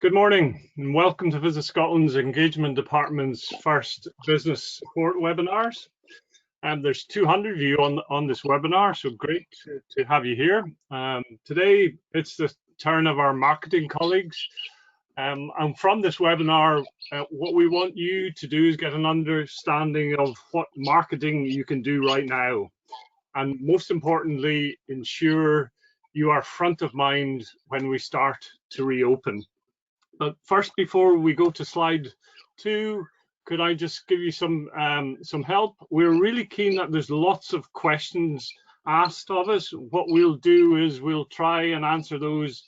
Good morning and welcome to Visit Scotland's Engagement Department's first business support webinars. There's 200 of you on this webinar, so great to have you here. Today it's the turn of our marketing colleagues. And from this webinar, what we want you to do is get an understanding of what marketing you can do right now. And most importantly, ensure you are front of mind when we start to reopen. But first, before we go to slide 2, could I just give you some help? We're really keen that there's lots of questions asked of us. What we'll do is we'll try and answer those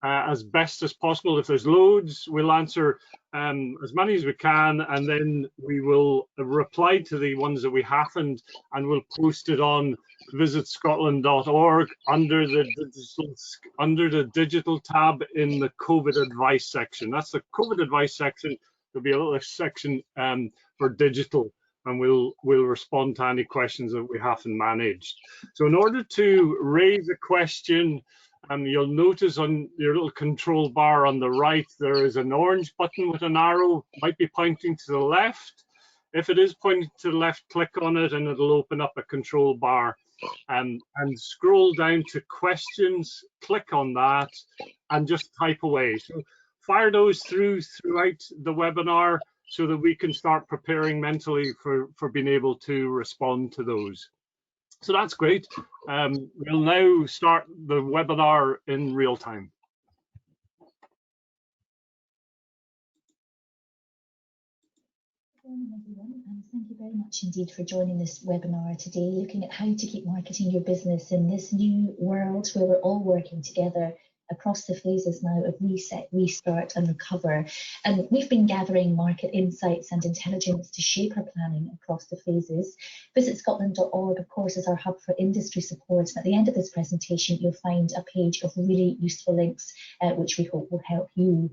as best as possible. If there's loads, we'll answer as many as we can, and then we will reply to the ones that we haven't, and we'll post it on VisitScotland.org under the digital tab in the COVID advice section. That's the COVID advice section. There'll be a little section for digital, and we'll respond to any questions that we haven't managed. So in order to raise a question, you'll notice on your little control bar on the right, there is an orange button with an arrow, might be pointing to the left. If it is pointing to the left, click on it and it'll open up a control bar. And scroll down to questions, click on that and just type away. So fire those throughout the webinar so that we can start preparing mentally for being able to respond to those. So that's great. We'll now start the webinar in real time. Good morning, everyone, and thank you very much indeed for joining this webinar today, looking at how to keep marketing your business in this new world where we're all working together across the phases now of reset, restart and recover. And we've been gathering market insights and intelligence to shape our planning across the phases. VisitScotland.org, of course, is our hub for industry support. And at the end of this presentation, you'll find a page of really useful links, which we hope will help you.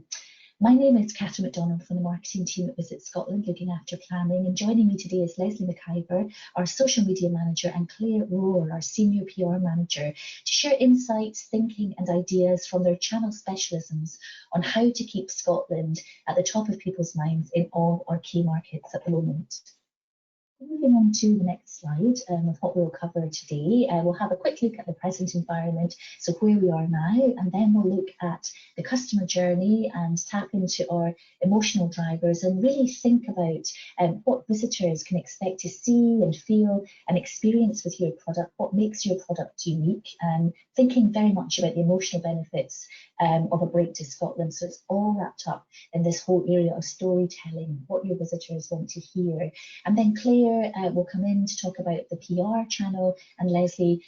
My name is Catherine McDonald from the marketing team at Visit Scotland, looking after planning, and joining me today is Leslie McIver, our social media manager, and Claire Rohr, our senior PR manager, to share insights, thinking and ideas from their channel specialisms on how to keep Scotland at the top of people's minds in all our key markets at the moment. Moving on to the next slide of what we'll cover today, we'll have a quick look at the present environment, so where we are now, and then we'll look at the customer journey and tap into our emotional drivers and really think about what visitors can expect to see and feel and experience with your product, what makes your product unique, thinking very much about the emotional benefits of a break to Scotland. So it's all wrapped up in this whole area of storytelling, what your visitors want to hear. And then Claire will come in to talk about the PR channel, and Leslie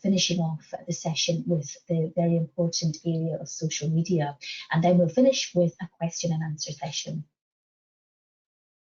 finishing off the session with the very important area of social media. And then we'll finish with a question and answer session.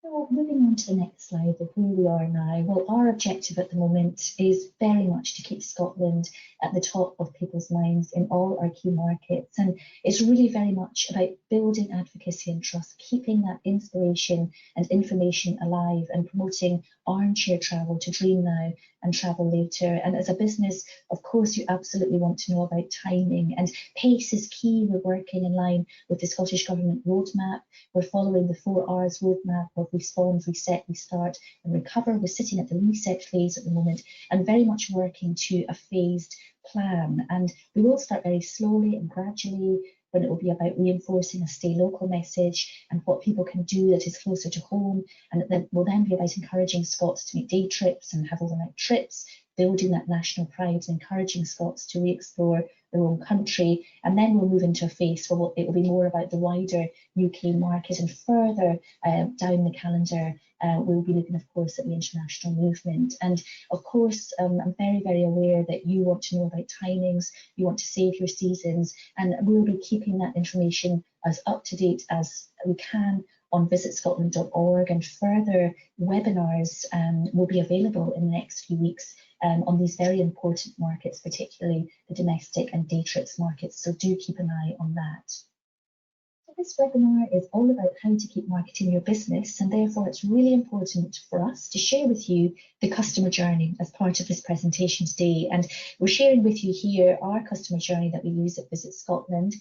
So moving on to the next slide of where we are now, well, our objective at the moment is very much to keep Scotland at the top of people's minds in all our key markets. And it's really very much about building advocacy and trust, keeping that inspiration and information alive and promoting armchair travel to dream now and travel later. And as a business, of course, you absolutely want to know about timing, and pace is key. We're working in line with the Scottish Government roadmap. We're following the 4 R's roadmap of respond, reset, restart and recover. We're sitting at the reset phase at the moment and very much working to a phased plan. And we will start very slowly and gradually, when it will be about reinforcing a stay local message and what people can do that is closer to home. And it will then be about encouraging Scots to make day trips and have overnight trips, building that national pride and encouraging Scots to re-explore their own country. And then we'll move into a phase where it will be more about the wider UK market, and further down the calendar we'll be looking, of course, at the international movement. And of course, I'm very, very aware that you want to know about timings, you want to save your seasons, and we'll be keeping that information as up to date as we can on VisitScotland.org, and further webinars will be available in the next few weeks on these very important markets, particularly the domestic and day trips markets. So do keep an eye on that. So this webinar is all about how to keep marketing your business, and therefore it's really important for us to share with you the customer journey as part of this presentation today. And we're sharing with you here our customer journey that we use at Visit Scotland,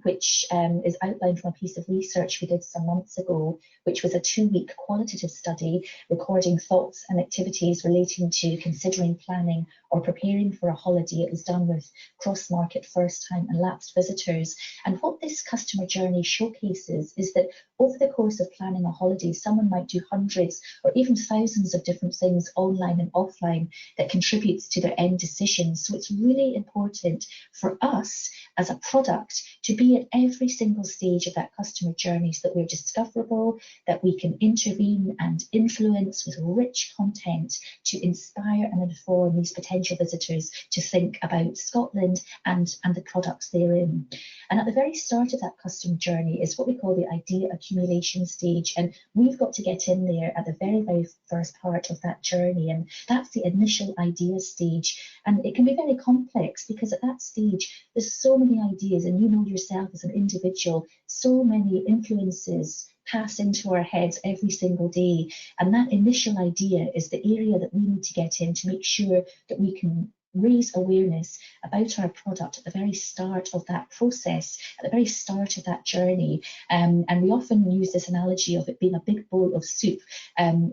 which is outlined from a piece of research we did some months ago, which was a 2-week qualitative study recording thoughts and activities relating to considering, planning or preparing for a holiday. It was done with cross-market first-time and lapsed visitors. And what this customer journey showcases is that over the course of planning a holiday, someone might do hundreds or even thousands of different things online and offline that contributes to their end decision. So it's really important for us as a product to be at every single stage of that customer journey so that we're discoverable, that we can intervene and influence with rich content to inspire and inform these potential visitors to think about Scotland and the products therein. And at the very start of that customer journey is what we call the idea accumulation stage. And we've got to get in there at the very, very first part of that journey. And that's the initial idea stage. And it can be very complex because at that stage, there's so many ideas, and you know yourself as an individual, so many influences pass into our heads every single day. And that initial idea is the area that we need to get in to make sure that we can raise awareness about our product at the very start of that process, at the very start of that journey. And we often use this analogy of it being a big bowl of soup,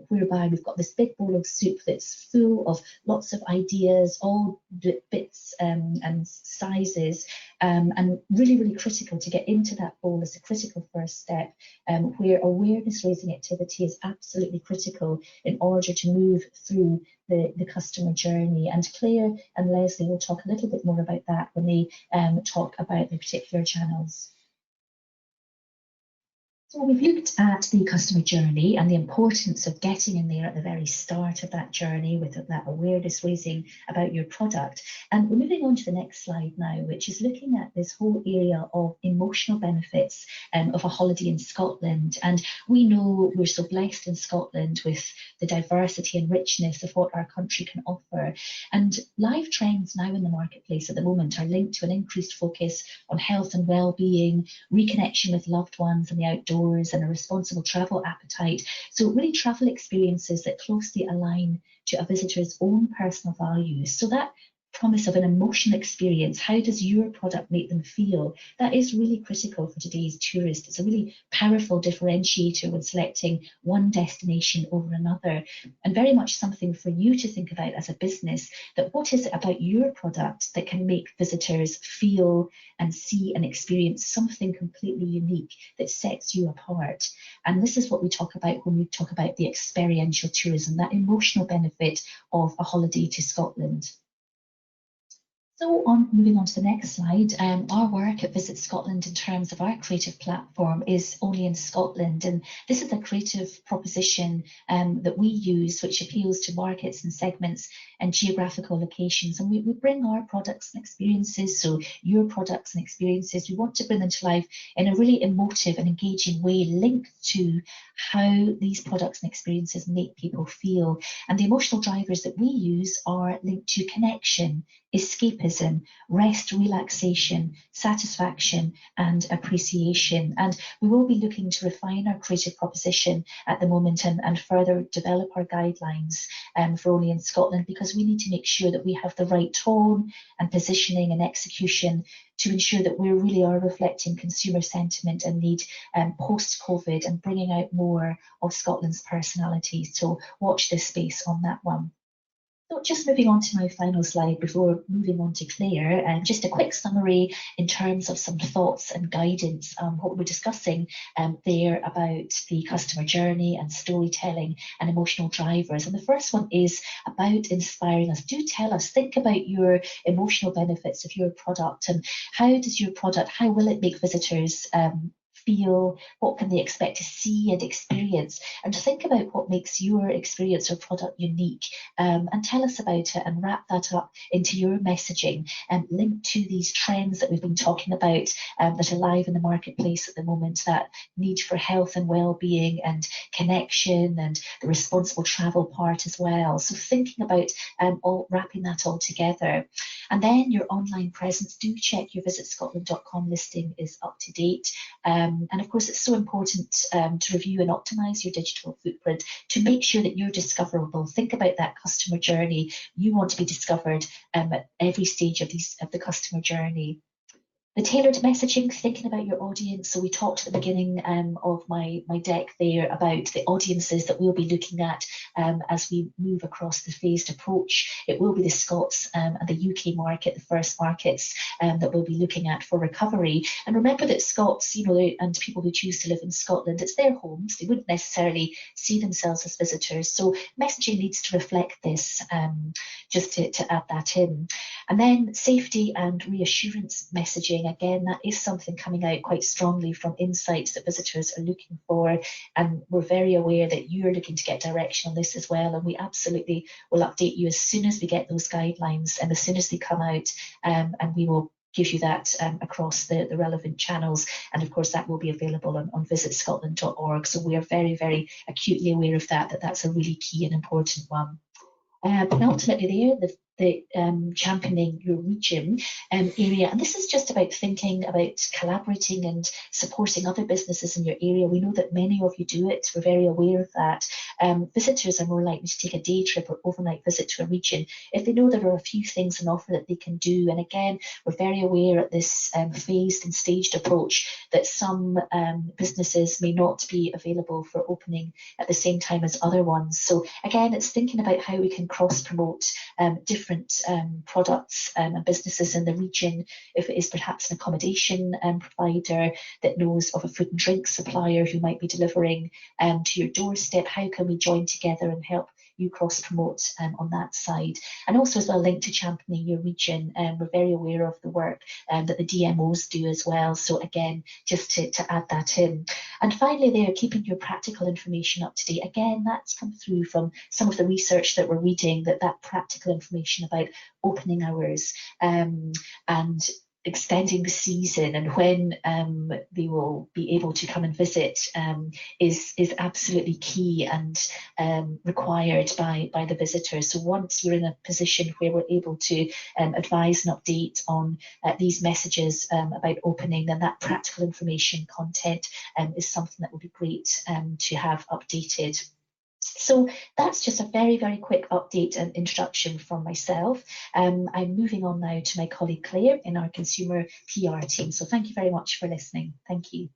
whereby we've got this big bowl of soup that's full of lots of ideas, all bits and sizes, and really, really critical to get into that bowl is a critical first step, where awareness raising activity is absolutely critical in order to move through the customer journey. And Claire and Leslie will talk a little bit more about that when they talk about the particular channels. So we've looked at the customer journey and the importance of getting in there at the very start of that journey with that awareness raising about your product. And we're moving on to the next slide now, which is looking at this whole area of emotional benefits of a holiday in Scotland. And we know we're so blessed in Scotland with the diversity and richness of what our country can offer. And live trends now in the marketplace at the moment are linked to an increased focus on health and well-being, reconnection with loved ones and the outdoors, and a responsible travel appetite. So really travel experiences that closely align to a visitor's own personal values. So that promise of an emotional experience, how does your product make them feel? That is really critical for today's tourist. It's a really powerful differentiator when selecting one destination over another, and very much something for you to think about as a business, that what is it about your product that can make visitors feel and see and experience something completely unique that sets you apart. And this is what we talk about when we talk about the experiential tourism, that emotional benefit of a holiday to Scotland. So moving on to the next slide, our work at Visit Scotland in terms of our creative platform is only in Scotland, and this is a creative proposition that we use which appeals to markets and segments and geographical locations, and we bring our products and experiences, so your products and experiences, we want to bring them to life in a really emotive and engaging way linked to how these products and experiences make people feel. And the emotional drivers that we use are linked to connection, escapism, rest, relaxation, satisfaction and appreciation. And we will be looking to refine our creative proposition at the moment and further develop our guidelines for Only in Scotland, because we need to make sure that we have the right tone and positioning and execution to ensure that we really are reflecting consumer sentiment and need post-COVID and bringing out more of Scotland's personality. So watch this space on that one. So just moving on to my final slide before moving on to Claire, and just a quick summary in terms of some thoughts and guidance, what we're discussing there about the customer journey and storytelling and emotional drivers. And the first one is about inspiring us. Do tell us, think about your emotional benefits of your product, and how does your product, how will it make visitors feel, what can they expect to see and experience, and to think about what makes your experience or product unique, and tell us about it and wrap that up into your messaging and link to these trends that we've been talking about that are live in the marketplace at the moment, that need for health and well-being and connection and the responsible travel part as well. So thinking about wrapping that all together. And then your online presence, do check your VisitScotland.com listing is up to date. And of course, it's so important to review and optimize your digital footprint to make sure that you're discoverable. Think about that customer journey. You want to be discovered at every stage of the customer journey. The tailored messaging, thinking about your audience. So we talked at the beginning of my deck there about the audiences that we'll be looking at as we move across the phased approach. It will be the Scots and the UK market, the first markets that we'll be looking at for recovery. And remember that Scots, and people who choose to live in Scotland, it's their homes. They wouldn't necessarily see themselves as visitors. So messaging needs to reflect this, just to add that in. And then safety and reassurance messaging. Again, that is something coming out quite strongly from insights that visitors are looking for. And we're very aware that you're looking to get direction on this as well. And we absolutely will update you as soon as we get those guidelines and as soon as they come out. And we will give you that across the relevant channels. And of course, that will be available on VisitScotland.org. So we are very, very acutely aware of that's a really key and important one. But ultimately the championing your region area. And this is just about thinking about collaborating and supporting other businesses in your area. We know that many of you do it. We're very aware of that. Visitors are more likely to take a day trip or overnight visit to a region if they know there are a few things on offer that they can do. And again, we're very aware at this phased and staged approach that some businesses may not be available for opening at the same time as other ones. So again, it's thinking about how we can cross-promote different products and businesses in the region. If it is perhaps an accommodation provider that knows of a food and drink supplier who might be delivering to your doorstep, how can we join together and help you cross-promote on that side? And also as well linked to championing your region, we're very aware of the work that the DMOs do as well. So again, just to add that in. And finally there, keeping your practical information up to date. Again, that's come through from some of the research that we're reading, that practical information about opening hours and extending the season and when they will be able to come and visit is absolutely key and required by the visitors. So once we're in a position where we're able to advise and update on these messages about opening, then that practical information content is something that would be great to have updated. So that's just a very, very quick update and introduction from myself. I'm moving on now to my colleague Claire in our consumer PR team. So thank you very much for listening. Thank you.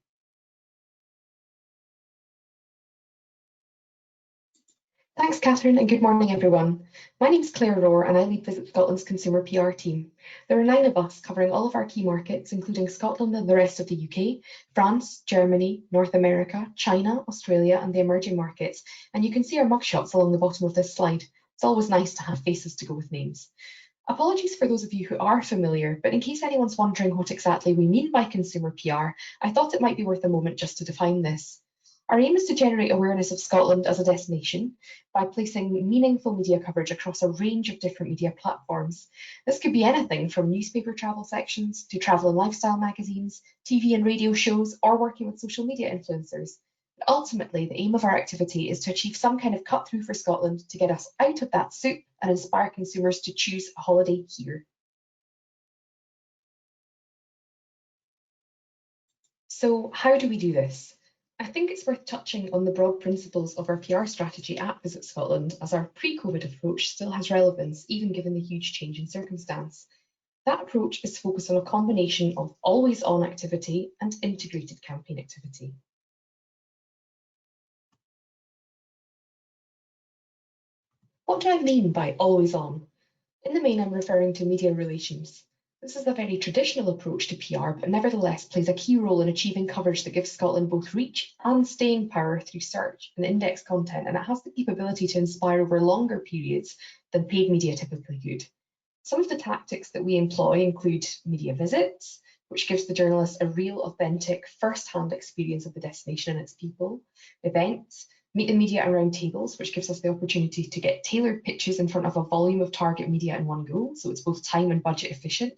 Thanks, Catherine, and good morning, everyone. My name's Claire Rohr, and I lead Visit Scotland's consumer PR team. There are 9 of us covering all of our key markets, including Scotland and the rest of the UK, France, Germany, North America, China, Australia, and the emerging markets. And you can see our mugshots along the bottom of this slide. It's always nice to have faces to go with names. Apologies for those of you who are familiar, but in case anyone's wondering what exactly we mean by consumer PR, I thought it might be worth a moment just to define this. Our aim is to generate awareness of Scotland as a destination by placing meaningful media coverage across a range of different media platforms. This could be anything from newspaper travel sections to travel and lifestyle magazines, TV and radio shows, or working with social media influencers. But ultimately, the aim of our activity is to achieve some kind of cut through for Scotland to get us out of that soup and inspire consumers to choose a holiday here. So how do we do this? I think it's worth touching on the broad principles of our PR strategy at Visit Scotland, as our pre-COVID approach still has relevance, even given the huge change in circumstance. That approach is focused on a combination of always-on activity and integrated campaign activity. What do I mean by always-on? In the main, I'm referring to media relations. This is a very traditional approach to PR, but nevertheless plays a key role in achieving coverage that gives Scotland both reach and staying power through search and index content, and it has the capability to inspire over longer periods than paid media typically could. Some of the tactics that we employ include media visits, which gives the journalist a real, authentic, first-hand experience of the destination and its people, events, meet the media around tables, which gives us the opportunity to get tailored pitches in front of a volume of target media in one go, so it's both time and budget efficient.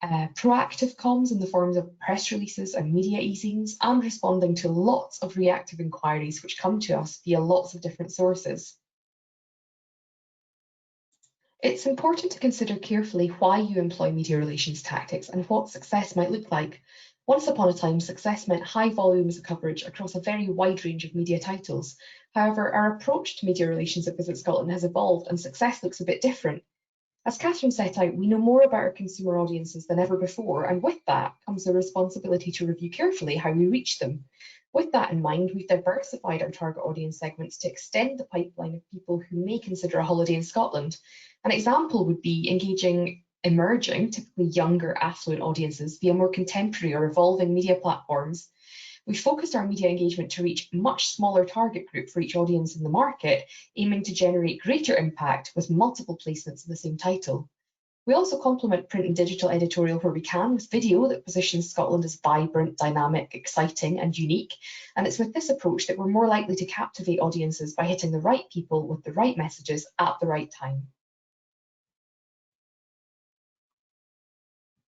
Proactive comms in the forms of press releases and media easings, and responding to lots of reactive inquiries which come to us via lots of different sources. It's important to consider carefully why you employ media relations tactics and what success might look like. Once upon a time, success meant high volumes of coverage across a very wide range of media titles. However, our approach to media relations at Visit Scotland has evolved and success looks a bit different. As Catherine set out, we know more about our consumer audiences than ever before, and with that comes the responsibility to review carefully how we reach them. With that in mind, we've diversified our target audience segments to extend the pipeline of people who may consider a holiday in Scotland. An example would be engaging emerging, typically younger, affluent audiences via more contemporary or evolving media platforms. We focused our media engagement to reach a much smaller target group for each audience in the market, aiming to generate greater impact with multiple placements of the same title. We also complement print and digital editorial where we can with video that positions Scotland as vibrant, dynamic, exciting and unique. And it's with this approach that we're more likely to captivate audiences by hitting the right people with the right messages at the right time.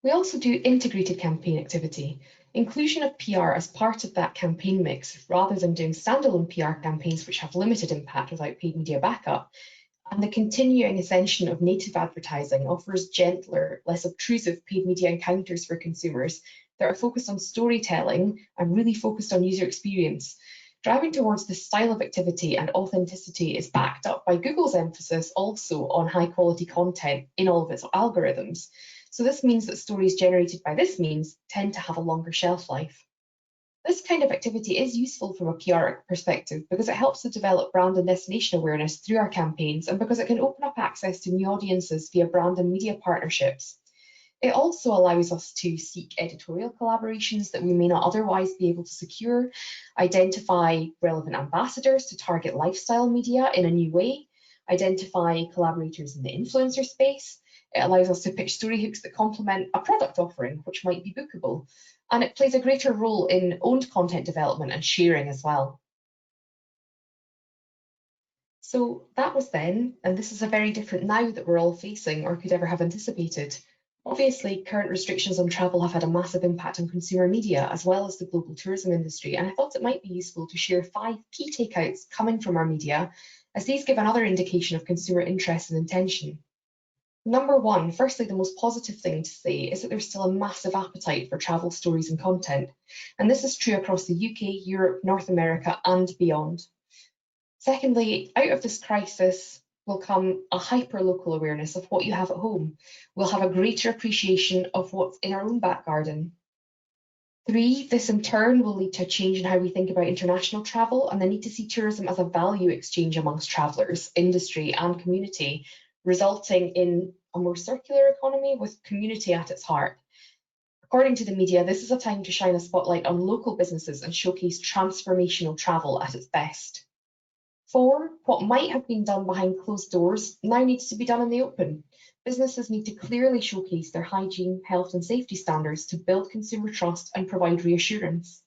We also do integrated campaign activity. Inclusion of PR as part of that campaign mix, rather than doing standalone PR campaigns which have limited impact without paid media backup, and the continuing ascension of native advertising offers gentler, less obtrusive paid media encounters for consumers that are focused on storytelling and really focused on user experience. Driving towards this style of activity and authenticity is backed up by Google's emphasis also on high quality content in all of its algorithms. So this means that stories generated by this means tend to have a longer shelf life. This kind of activity is useful from a PR perspective because it helps to develop brand and destination awareness through our campaigns and because it can open up access to new audiences via brand and media partnerships. It also allows us to seek editorial collaborations that we may not otherwise be able to secure, identify relevant ambassadors to target lifestyle media in a new way, identify collaborators in the influencer space. It allows us to pitch story hooks that complement a product offering, which might be bookable. And it plays a greater role in owned content development and sharing as well. So that was then, and this is a very different now that we're all facing or could ever have anticipated. Obviously, current restrictions on travel have had a massive impact on consumer media as well as the global tourism industry, and I thought it might be useful to share 5 key takeouts coming from our media, as these give another indication of consumer interest and intention. Number 1, firstly, the most positive thing to say is that there's still a massive appetite for travel stories and content, and this is true across the UK, Europe, North America and beyond. Secondly, out of this crisis will come a hyper-local awareness of what you have at home. We'll have a greater appreciation of what's in our own back garden. 3, this in turn will lead to a change in how we think about international travel and the need to see tourism as a value exchange amongst travellers, industry and community, resulting in a more circular economy with community at its heart. According to the media, this is a time to shine a spotlight on local businesses and showcase transformational travel at its best. 4, what might have been done behind closed doors now needs to be done in the open. Businesses need to clearly showcase their hygiene, health and safety standards to build consumer trust and provide reassurance.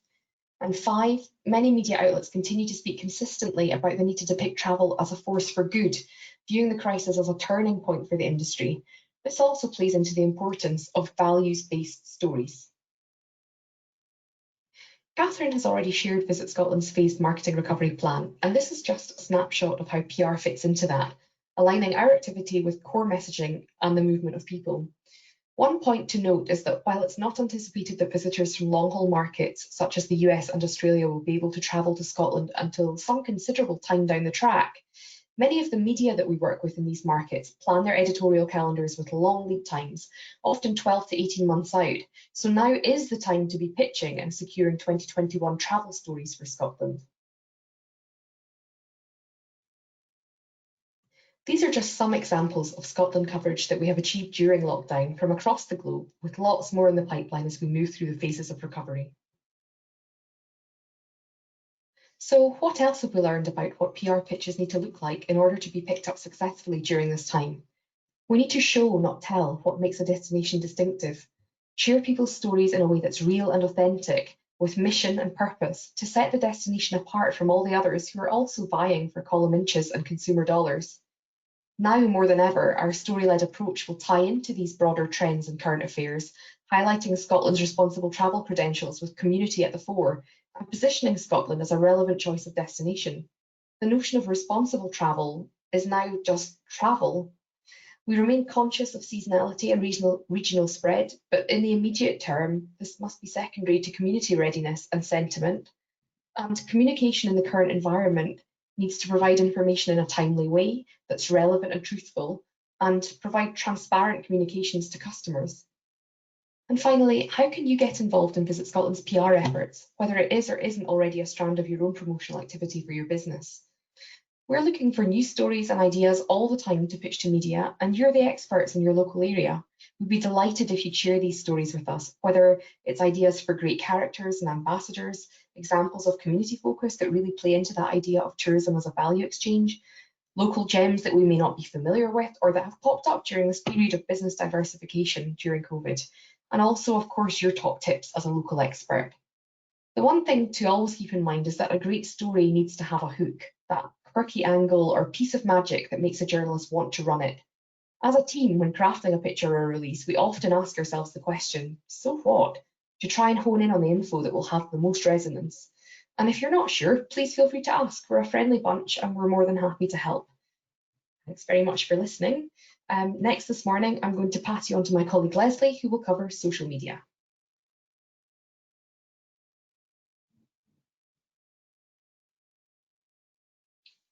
And 5, many media outlets continue to speak consistently about the need to depict travel as a force for good, viewing the crisis as a turning point for the industry. This also plays into the importance of values-based stories. Catherine has already shared Visit Scotland's phased marketing recovery plan, and this is just a snapshot of how PR fits into that, aligning our activity with core messaging and the movement of people. One point to note is that while it's not anticipated that visitors from long-haul markets such as the US and Australia will be able to travel to Scotland until some considerable time down the track, many of the media that we work with in these markets plan their editorial calendars with long lead times, often 12 to 18 months out. So now is the time to be pitching and securing 2021 travel stories for Scotland. These are just some examples of Scotland coverage that we have achieved during lockdown from across the globe, with lots more in the pipeline as we move through the phases of recovery. So what else have we learned about what PR pitches need to look like in order to be picked up successfully during this time? We need to show, not tell, what makes a destination distinctive. Share people's stories in a way that's real and authentic, with mission and purpose, to set the destination apart from all the others who are also vying for column inches and consumer dollars. Now more than ever, our story-led approach will tie into these broader trends and current affairs, highlighting Scotland's responsible travel credentials with community at the fore, and positioning Scotland as a relevant choice of destination. The notion of responsible travel is now just travel. We remain conscious of seasonality and regional spread, but in the immediate term, this must be secondary to community readiness and sentiment. And communication in the current environment needs to provide information in a timely way that's relevant and truthful, and provide transparent communications to customers. And finally, how can you get involved in Visit Scotland's PR efforts, whether it is or isn't already a strand of your own promotional activity for your business? We're looking for news stories and ideas all the time to pitch to media, and you're the experts in your local area. We'd be delighted if you'd share these stories with us, whether it's ideas for great characters and ambassadors, examples of community focus that really play into that idea of tourism as a value exchange, local gems that we may not be familiar with or that have popped up during this period of business diversification during COVID, and also, of course, your top tips as a local expert. The one thing to always keep in mind is that a great story needs to have a hook, that quirky angle or piece of magic that makes a journalist want to run it. As a team, when crafting a picture or a release, we often ask ourselves the question, so what? To try and hone in on the info that will have the most resonance. And if you're not sure, please feel free to ask. We're a friendly bunch and we're more than happy to help. Thanks very much for listening. Next this morning, I'm going to pass you on to my colleague Leslie, who will cover social media.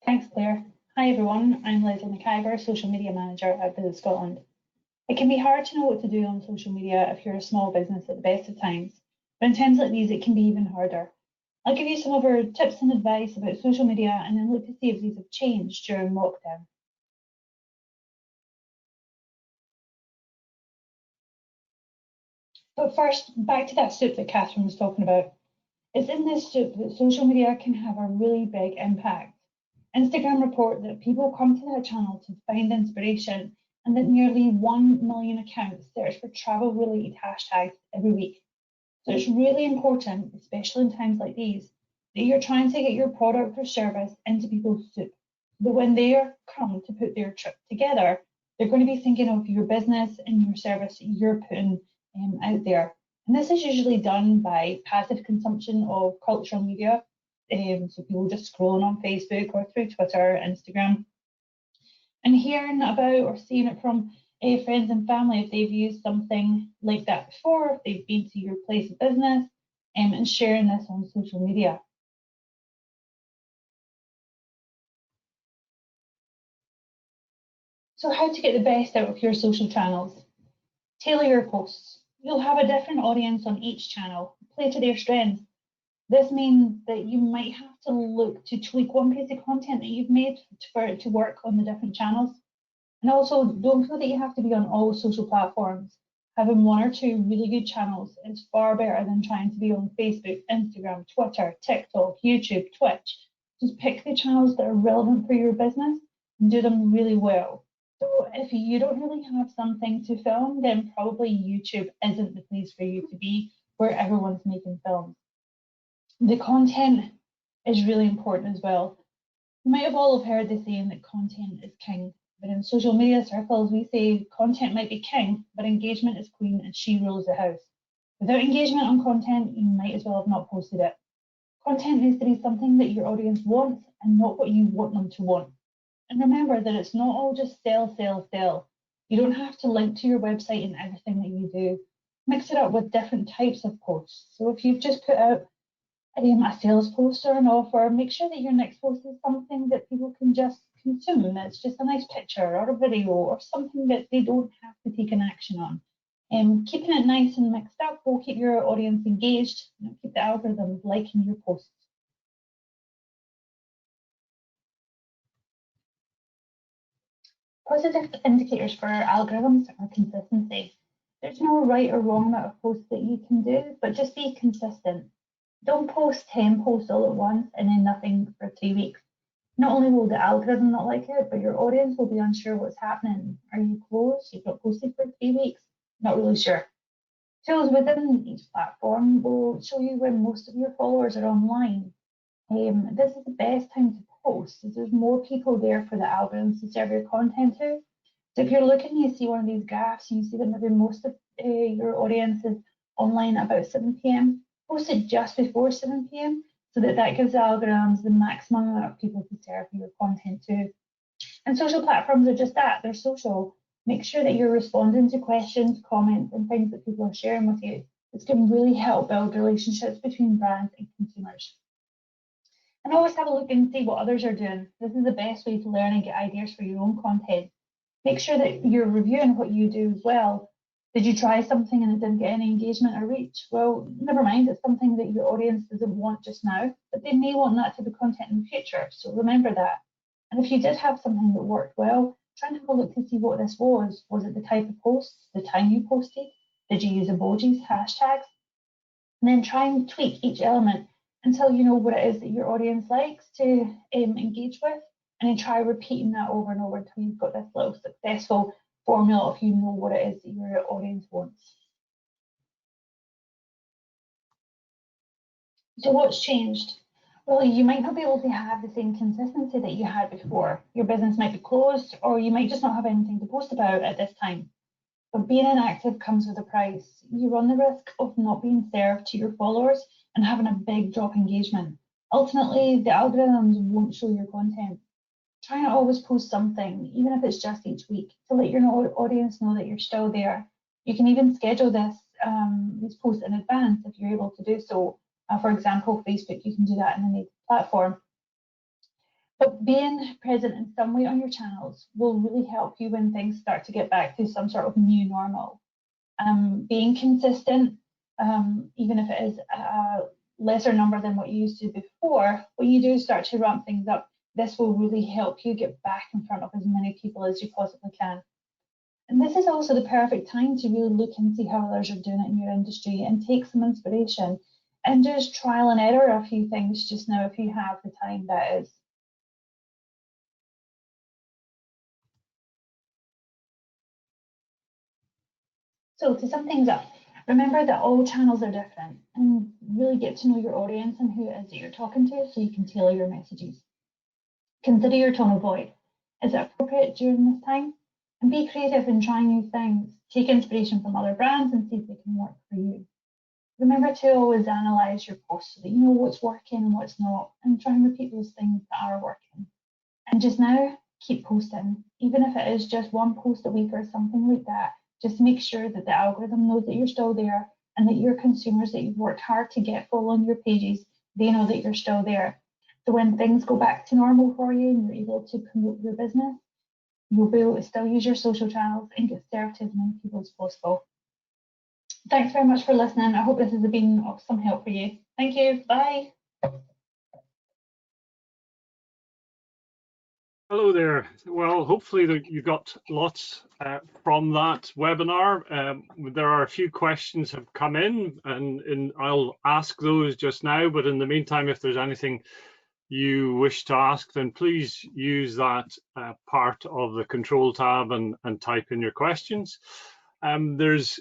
Thanks, Claire. Hi everyone, I'm Leslie McIver, Social Media Manager at Visit Scotland. It can be hard to know what to do on social media if you're a small business at the best of times, but in times like these it can be even harder. I'll give you some of our tips and advice about social media and then look to see if these have changed during lockdown. But first, back to that soup that Catherine was talking about. It's in this soup that social media can have a really big impact. Instagram report that people come to their channel to find inspiration and that nearly 1 million accounts search for travel-related hashtags every week. So it's really important, especially in times like these, that you're trying to get your product or service into people's soup. That when they come to put their trip together, they're going to be thinking of your business and your service that you're putting out there. And this is usually done by passive consumption of cultural media. So people just scrolling on Facebook or through Twitter, Instagram, and hearing about or seeing it from friends and family if they've used something like that before, if they've been to your place of business, and sharing this on social media. So how to get the best out of your social channels? Tailor your posts. You'll have a different audience on each channel. Play to their strengths. This means that you might have to look to tweak one piece of content that you've made for it to work on the different channels. And also, don't feel that you have to be on all social platforms. Having one or two really good channels is far better than trying to be on Facebook, Instagram, Twitter, TikTok, YouTube, Twitch. Just pick the channels that are relevant for your business and do them really well. So if you don't really have something to film, then probably YouTube isn't the place for you to be where everyone's making films. The content is really important as well. You might have all have heard the saying that content is king, but in social media circles we say content might be king, but engagement is queen and she rules the house. Without engagement on content, you might as well have not posted it. Content needs to be something that your audience wants and not what you want them to want. And remember that it's not all just sell, sell, sell. You don't have to link to your website in everything that you do. Mix it up with different types of posts. So if you've just put out a sales post or an offer, make sure that your next post is something that people can just consume. It's just a nice picture or a video or something that they don't have to take an action on. Keeping it nice and mixed up will keep your audience engaged and keep the algorithms liking your posts. Positive indicators for algorithms are consistency. There's no right or wrong amount of posts that you can do, but just be consistent. Don't post 10 posts all at once and then nothing for 3 weeks. Not only will the algorithm not like it, but your audience will be unsure what's happening. Are you closed? You've not posted for 3 weeks? Not really sure. Tools within each platform will show you when most of your followers are online. This is the best time to post, as there's more people there for the algorithms to serve your content to. So if you're looking, you see one of these graphs, you see that maybe most of your audience is online at about 7 p.m. Post it just before 7 p.m. so that gives the algorithms the maximum amount of people to serve your content to. And social platforms are just that, they're social. Make sure that you're responding to questions, comments, and things that people are sharing with you. This can really help build relationships between brands and consumers. And always have a look and see what others are doing. This is the best way to learn and get ideas for your own content. Make sure that you're reviewing what you do as well. Did you try something and it didn't get any engagement or reach? Well, never mind, it's something that your audience doesn't want just now, but they may want that type of content in the future, so remember that. And if you did have something that worked well, try and have a look to see what this was. Was it the type of posts, the time you posted? Did you use emojis, hashtags? And then try and tweak each element until you know what it is that your audience likes to engage with, and then try repeating that over and over until you've got this little successful formula if you know what it is that your audience wants. So what's changed? Well, you might not be able to have the same consistency that you had before. Your business might be closed, or you might just not have anything to post about at this time. But being inactive comes with a price. You run the risk of not being served to your followers and having a big drop in engagement. Ultimately, the algorithms won't show your content. Try and always post something, even if it's just each week, to let your audience know that you're still there. You can even schedule these posts in advance if you're able to do so. For example, Facebook, you can do that in the native platform. But being present in some way on your channels will really help you when things start to get back to some sort of new normal. Being consistent, even if it is a lesser number than what you used to before, when you do start to ramp things up, this will really help you get back in front of as many people as you possibly can. And this is also the perfect time to really look and see how others are doing it in your industry and take some inspiration and just trial and error a few things just now if you have the time, that is. So to sum things up, remember that all channels are different, and really get to know your audience and who it is that you're talking to so you can tailor your messages. Consider your tone of voice. Is it appropriate during this time? And be creative in trying new things. Take inspiration from other brands and see if they can work for you. Remember to always analyze your posts so that you know what's working and what's not, and try and repeat those things that are working. And just now, keep posting. Even if it is just one post a week or something like that, just make sure that the algorithm knows that you're still there and that your consumers that you've worked hard to get following your pages, they know that you're still there. So when things go back to normal for you and you're able to promote your business, you'll be able to still use your social channels and get served to as many people as possible. Thanks very much for listening. I hope this has been of some help for you. Thank you. Bye. Hello there. Well, hopefully you got lots from that webinar. There are a few questions have come in, and I'll ask those just now. But in the meantime, if there's anything you wish to ask, then please use that part of the control tab and type in your questions. There's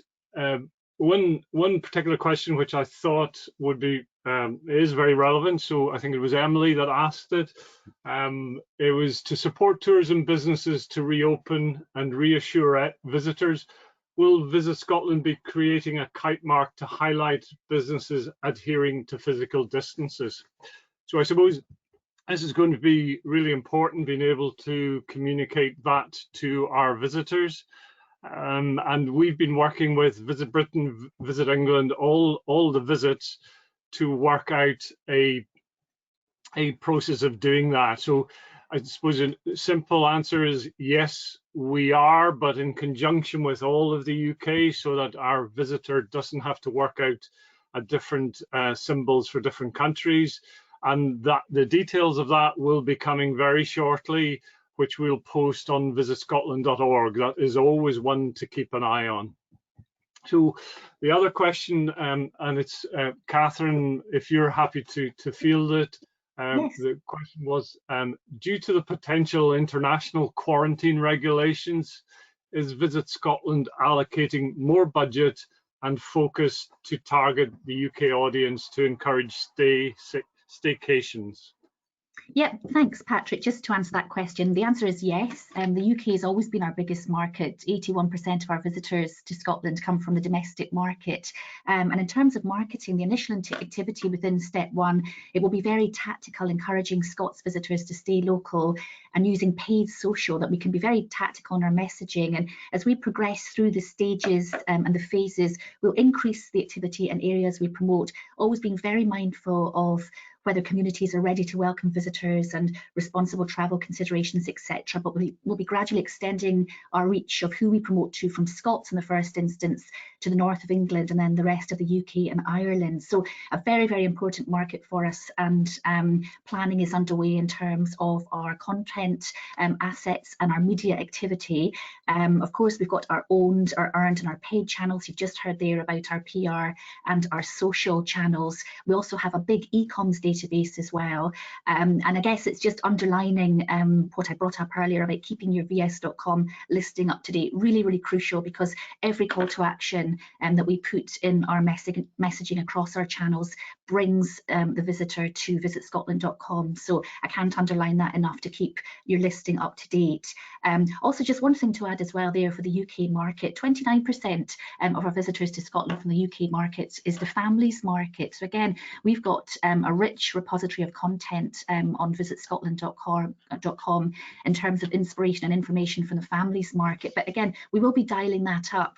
one particular question which I thought would be is very relevant, so I think it was Emily that asked it. It was to support tourism businesses to reopen and reassure visitors. Will Visit Scotland be creating a kite mark to highlight businesses adhering to physical distances? So I suppose this is going to be really important, being able to communicate that to our visitors. And we've been working with Visit Britain, Visit England, all the visits to work out a process of doing that. So I suppose a simple answer is yes, we are, but in conjunction with all of the UK, so that our visitor doesn't have to work out a different symbols for different countries. And that the details of that will be coming very shortly, which we'll post on VisitScotland.org. That is always one to keep an eye on. So the other question, and it's Catherine, if you're happy to field it, yes. The question was, due to the potential international quarantine regulations, is Visit Scotland allocating more budget and focus to target the UK audience to encourage staycations? Yeah, thanks, Patrick. Just to answer that question, the answer is yes. The UK has always been our biggest market. 81% of our visitors to Scotland come from the domestic market. And in terms of marketing, the initial activity within step one, it will be very tactical, encouraging Scots visitors to stay local and using paid social, that we can be very tactical in our messaging. And as we progress through the stages and the phases, we'll increase the activity and areas we promote, always being very mindful of whether communities are ready to welcome visitors and responsible travel considerations, etc. But we'll be gradually extending our reach of who we promote to, from Scots in the first instance to the north of England and then the rest of the UK and Ireland. So a very, very important market for us, and planning is underway in terms of our content assets and our media activity. Of course, we've got our owned, our earned and our paid channels. You've just heard there about our PR and our social channels. We also have a big e-coms database as well. And I guess it's just underlining what I brought up earlier about keeping your vs.com listing up to date. Really, really crucial, because every call to action that we put in our messaging across our channels brings the visitor to VisitScotland.com. So I can't underline that enough, to keep your listing up to date. Also, just one thing to add as well there for the UK market, 29% of our visitors to Scotland from the UK market is the families market. So again, we've got a rich repository of content on VisitScotland.com in terms of inspiration and information from the families market. But again, we will be dialing that up,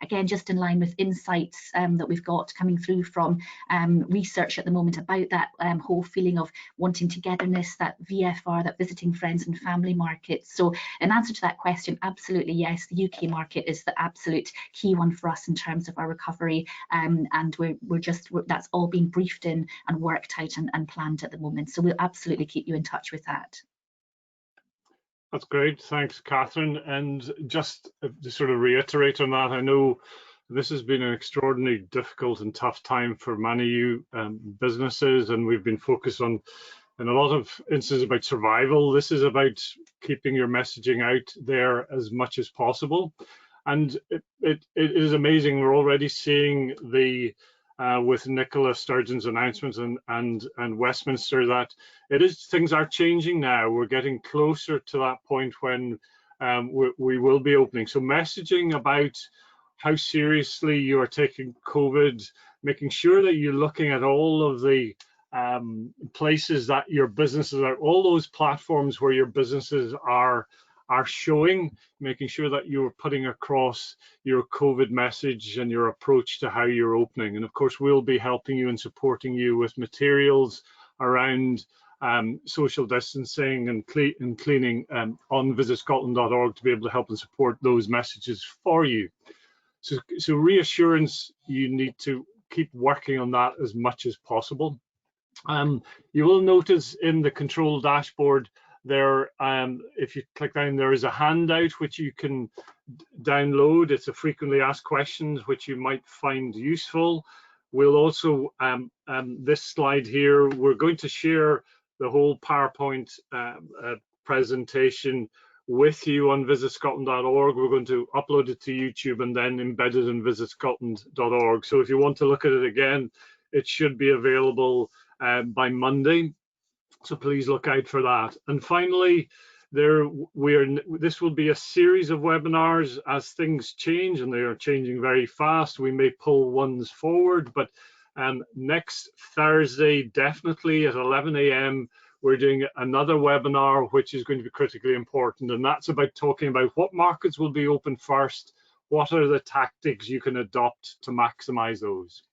again, just in line with insights that we've got coming through from research at the moment about that whole feeling of wanting togetherness, that VFR, that visiting friends and family market. So in answer to that question, absolutely yes, the UK market is the absolute key one for us in terms of our recovery, and that's all being briefed in and worked out and planned at the moment. So we'll absolutely keep you in touch with that. That's great, thanks, Catherine. And just to sort of reiterate on that, I know this has been an extraordinarily difficult and tough time for many of you businesses, and we've been focused on, in a lot of instances, about survival. This is about keeping your messaging out there as much as possible. And it is amazing. We're already seeing the with Nicola Sturgeon's announcements and Westminster, that things are changing now. We're getting closer to that point when we will be opening. So messaging about how seriously you are taking COVID, making sure that you're looking at all of the places that your businesses are, all those platforms where your businesses are showing, making sure that you're putting across your COVID message and your approach to how you're opening. And of course, we'll be helping you and supporting you with materials around social distancing and cleaning on VisitScotland.org to be able to help and support those messages for you. So reassurance, you need to keep working on that as much as possible. You will notice in the control dashboard there, if you click down, there is a handout which you can download. It's a frequently asked questions which you might find useful. We'll also, this slide here, we're going to share the whole PowerPoint presentation with you on VisitScotland.org. We're going to upload it to YouTube and then embed it in VisitScotland.org. So if you want to look at it again, it should be available by Monday. So please look out for that. And finally, this will be a series of webinars as things change, and they are changing very fast. We may pull ones forward, but next Thursday, definitely at 11 a.m., we're doing another webinar, which is going to be critically important. And that's about talking about what markets will be open first, what are the tactics you can adopt to maximize those.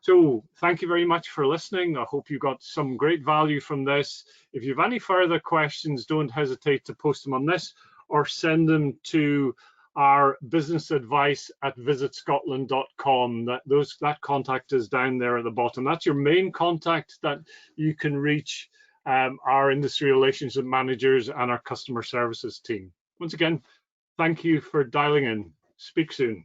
So thank you very much for listening. I hope you got some great value from this. If you have any further questions, don't hesitate to post them on this or send them to our business advice at visitscotland.com. That contact is down there at the bottom. That's your main contact that you can reach our industry relationship managers and our customer services team. Once again, thank you for dialing in. Speak soon.